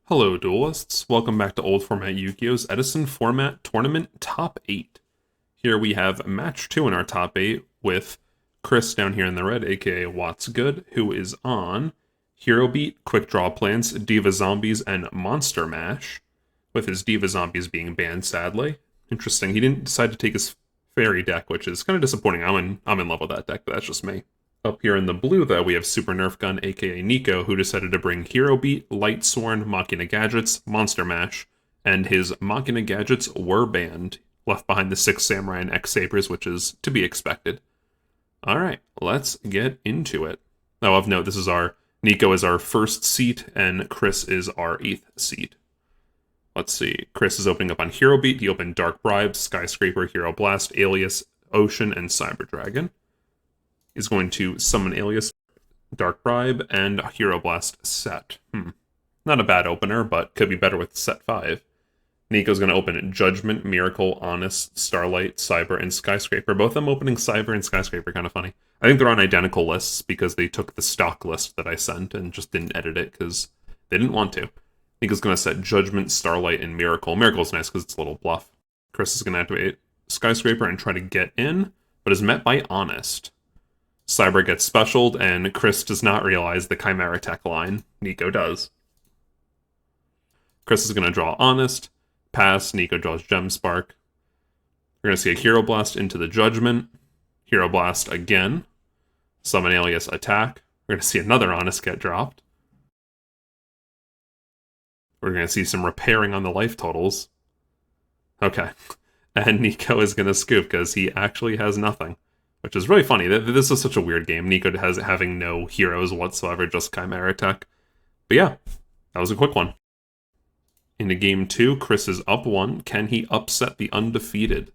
Hello, duelists. Welcome back to Old Format Yugioh's Edison Format Tournament Top 8. Here we have match 2 in our top 8 with Chris down here in the red, aka What's Good, who is on Hero Beat, Quick Draw Plants, Diva Zombies, and Monster Mash, with his Diva Zombies being banned, sadly. Interesting, he didn't decide to take his Fairy deck, which is kind of disappointing. I'm in love with that deck, but that's just me. Up here in the blue, though, we have Super Nerf Gun, aka Niko, who decided to bring Hero Beat, Light Sworn, Machina Gadgets, Monster Mash, and his Machina Gadgets were banned, left behind the 6 Samurai and X Sabers, which is to be expected. Alright, let's get into it. Now, of note, Niko is our first seat, and Chris is our 8th seat. Let's see, Chris is opening up on Hero Beat. He opened Dark Bribe, Skyscraper, Hero Blast, Alias, Ocean, and Cyber Dragon. Is going to summon Alias, Dark Bribe, and Hero Blast set. Not a bad opener, but could be better with set 5. Niko's going to open Judgment, Miracle, Honest, Starlight, Cyber, and Skyscraper. Both of them opening Cyber and Skyscraper, kind of funny. I think they're on identical lists because they took the stock list that I sent and just didn't edit it because they didn't want to. Niko's going to set Judgment, Starlight, and Miracle. Miracle's nice because it's a little bluff. Chris is going to activate Skyscraper and try to get in, but is met by Honest. Cyber gets specialed, and Chris does not realize the Chimera Tech line. Niko does. Chris is going to draw Honest. Pass. Niko draws Gem Spark. We're going to see a Hero Blast into the Judgment. Hero Blast again. Summon Alias attack. We're going to see another Honest get dropped. We're going to see some repairing on the life totals. Okay. And Niko is going to scoop because he actually has nothing. Which is really funny. This is such a weird game. Niko having no heroes whatsoever, just Chimera Tech. But yeah, that was a quick one. Into game 2, Chris is up 1. Can he upset the undefeated?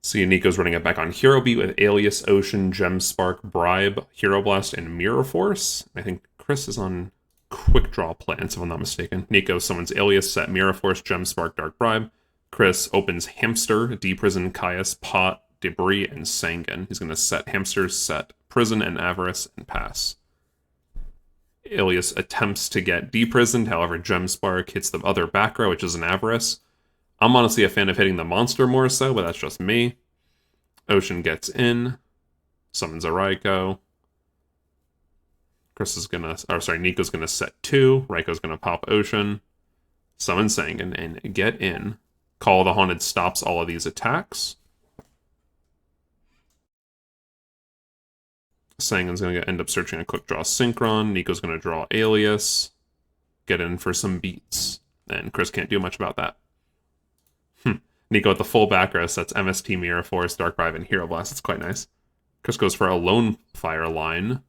See, Niko's running it back on Hero Beat with Alias, Ocean, Gem Spark, Bribe, Hero Blast, and Mirror Force. I think Chris is on Quick Draw Plants, if I'm not mistaken. Niko summons Alias, set Mirror Force, Gem Spark, Dark Bribe. Chris opens Hamster, Deprison, Caius, Pot, Debris, and Sanguine. He's going to set Hamster, set Prison and Avarice, and pass. Alias attempts to get deprisoned, however Gem Spark hits the other back row, which is an Avarice. I'm honestly a fan of hitting the monster more so, but that's just me. Ocean gets in, summons a Raikou. Niko's going to set 2, Raikou's going to pop Ocean, summon Sanguine, and get in. Call of the Haunted stops all of these attacks. Sanguine's going to end up searching a Quick Draw Synchron. Niko's going to draw Alias. Get in for some beats. And Chris can't do much about that. Niko at the full back row sets MST, Mirror Force, Dark Bribe, and Hero Blast. It's quite nice. Chris goes for a Lone Fire line.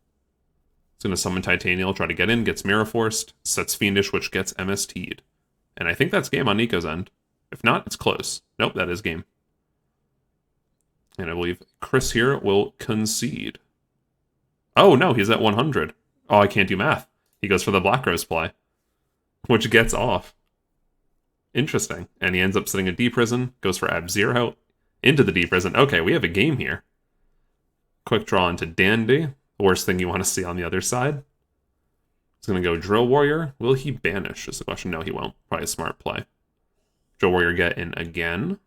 He's going to summon Titanial, try to get in, gets Mirror Forced, sets Fiendish, which gets MST'd. And I think that's game on Niko's end. If not, it's close. Nope, that is game. And I believe Chris here will concede. Oh, no, he's at 100. Oh, I can't do math. He goes for the Black Rose play, which gets off. Interesting. And he ends up sitting a Deprison, goes for Ab-Zero, into the Deprison. Okay, we have a game here. Quick draw into Dandy. The worst thing you want to see on the other side. He's going to go Drill Warrior. Will he banish is the question. No, he won't. Probably a smart play. Drill Warrior get in again.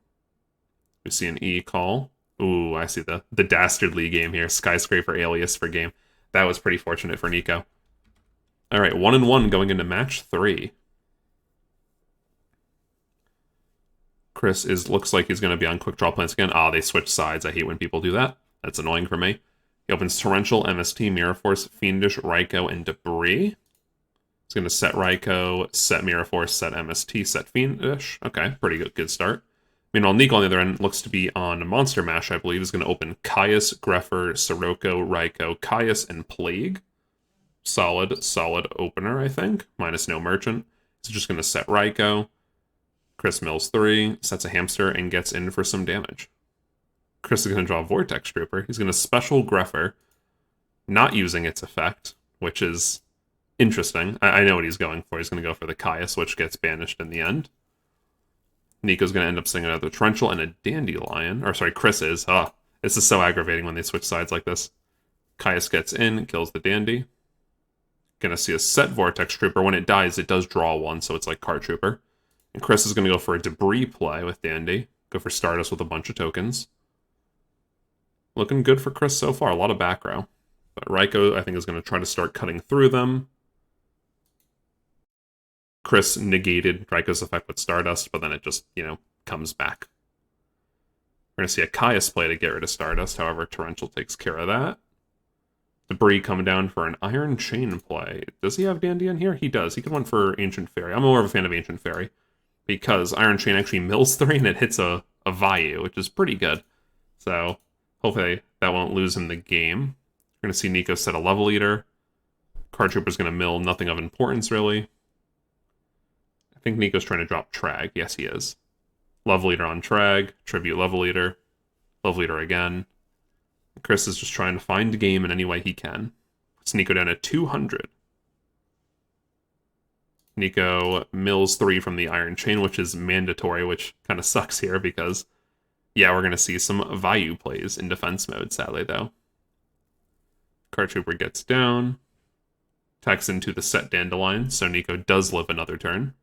We see an E call. Ooh, I see the dastardly game here. Skyscraper Alias for game. That was pretty fortunate for Niko. All right, 1-1 going into match 3. Chris looks like he's going to be on Quick Draw Plants again. Ah, they switch sides. I hate when people do that. That's annoying for me. He opens Torrential, MST, Mirror Force, Fiendish, Raikou, and Debris. He's going to set Raikou, set Mirror Force, set MST, set Fiendish. Okay, pretty good start. Meanwhile, Niko on the other end looks to be on Monster Mash, I believe. Is going to open Caius, Greffer, Sirocco, Raikou, Caius, and Plague. Solid opener, I think. Minus no Merchant. He's just going to set Raikou. Chris mills 3, sets a Hamster, and gets in for some damage. Chris is going to draw Vortex Trooper. He's going to special Greffer, not using its effect, which is interesting. I know what he's going for. He's going to go for the Caius, which gets banished in the end. Niko's going to end up singing another Torrential and a Dandelion. Or, sorry, Chris is. This is so aggravating when they switch sides like this. Caius gets in, kills the Dandy. Gonna see a set Vortex Trooper. When it dies, it does draw one, so it's like Card Trooper. And Chris is gonna go for a Debris play with Dandy. Go for Stardust with a bunch of tokens. Looking good for Chris so far. A lot of back row. But Raiko, I think, is gonna try to start cutting through them. Chris negated Raiko's effect with Stardust, but then it just, comes back. We're going to see a Caius play to get rid of Stardust, however, Torrential takes care of that. Debris coming down for an Iron Chain play. Does he have Dandy in here? He does. He could run for Ancient Fairy. I'm more of a fan of Ancient Fairy, because Iron Chain actually mills 3 and it hits a Vayu, which is pretty good. So, hopefully that won't lose him the game. We're going to see Niko set a Level Eater. Card Trooper's going to mill nothing of importance, really. I think Niko's trying to drop Trag. Yes, he is. Level Eater on Trag. Tribute Level Eater. Level Eater again. Chris is just trying to find the game in any way he can. Puts Niko down at 200. Niko mills 3 from the Iron Chain, which is mandatory, which kind of sucks here because, yeah, we're going to see some Vayu plays in defense mode, sadly, though. Card Trooper gets down. Attacks into the set Dandelion, so Niko does live another turn.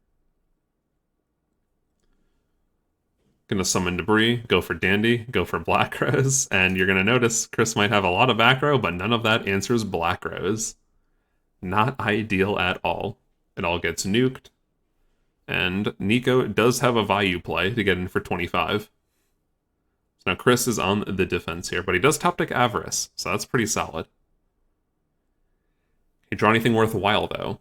Gonna summon Debris, go for Dandy, go for Black Rose, and you're gonna notice Chris might have a lot of back row, but none of that answers Black Rose. Not ideal at all. It all gets nuked, and Niko does have a Vayu play to get in for 25. So now Chris is on the defense here, but he does top deck Avarice, so that's pretty solid. He draw anything worthwhile, though.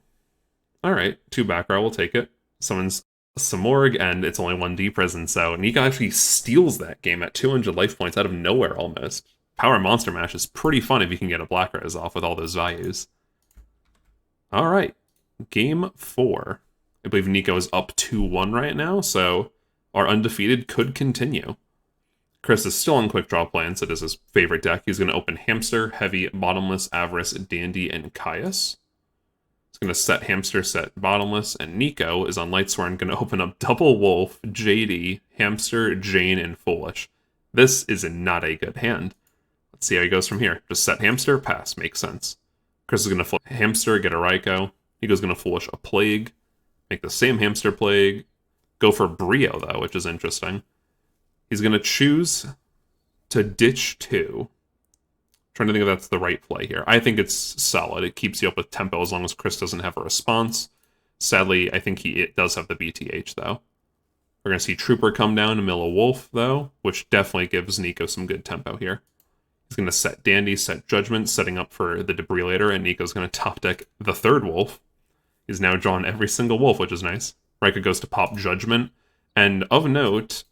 Alright, 2 back row, we'll take it. Summons Samorg, and it's only 1D prison, so Niko actually steals that game at 200 life points out of nowhere, almost. Power Monster Mash is pretty fun if you can get a Black Rose off with all those values. Alright, game 4. I believe Niko is up 2-1 right now, so our undefeated could continue. Chris is still on Quick Draw plans, it is his favorite deck. He's going to open Hamster, Heavy, Bottomless, Avarice, Dandy, and Caius. He's going to set Hamster, set Bottomless, and Niko is on Lightsworn, going to open up Double Wolf, JD, Hamster, Jane, and Foolish. This is not a good hand. Let's see how he goes from here. Just set Hamster, pass, makes sense. Chris is going to flip Hamster, get a Raiko. Niko's going to Foolish a Plague, make the same Hamster Plague, go for Brio, though, which is interesting. He's going to choose to ditch 2. Trying to think if that's the right play here. I think it's solid. It keeps you up with tempo as long as Chris doesn't have a response. Sadly, I think it does have the BTH, though. We're going to see Trooper come down and mill a Wolf, though, which definitely gives Niko some good tempo here. He's going to set Dandy, set Judgment, setting up for the Debrillator, and Niko's going to top deck the 3rd Wolf. He's now drawn every single Wolf, which is nice. Raiko goes to pop Judgment, and of note,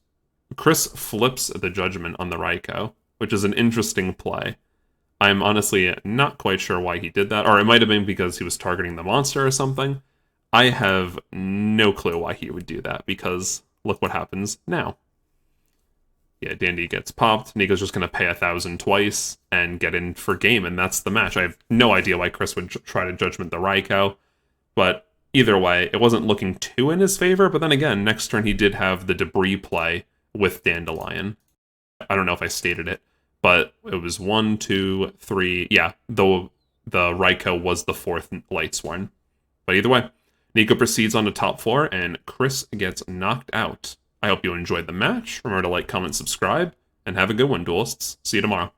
Chris flips the Judgment on the Raiko, which is an interesting play. I'm honestly not quite sure why he did that, or it might have been because he was targeting the monster or something. I have no clue why he would do that, because look what happens now. Yeah, Dandy gets popped, Niko's just going to pay 1,000 twice and get in for game, and that's the match. I have no idea why Chris would try to Judgment the Raiko, but either way, it wasn't looking too in his favor, but then again, next turn he did have the Debris play with Dandelion. I don't know if I stated it, but it was 1, 2, 3. Yeah, the Raiko was the 4th Lightsworn. But either way, Niko proceeds on to top 4, and Chris gets knocked out. I hope you enjoyed the match. Remember to like, comment, subscribe, and have a good one, duelists. See you tomorrow.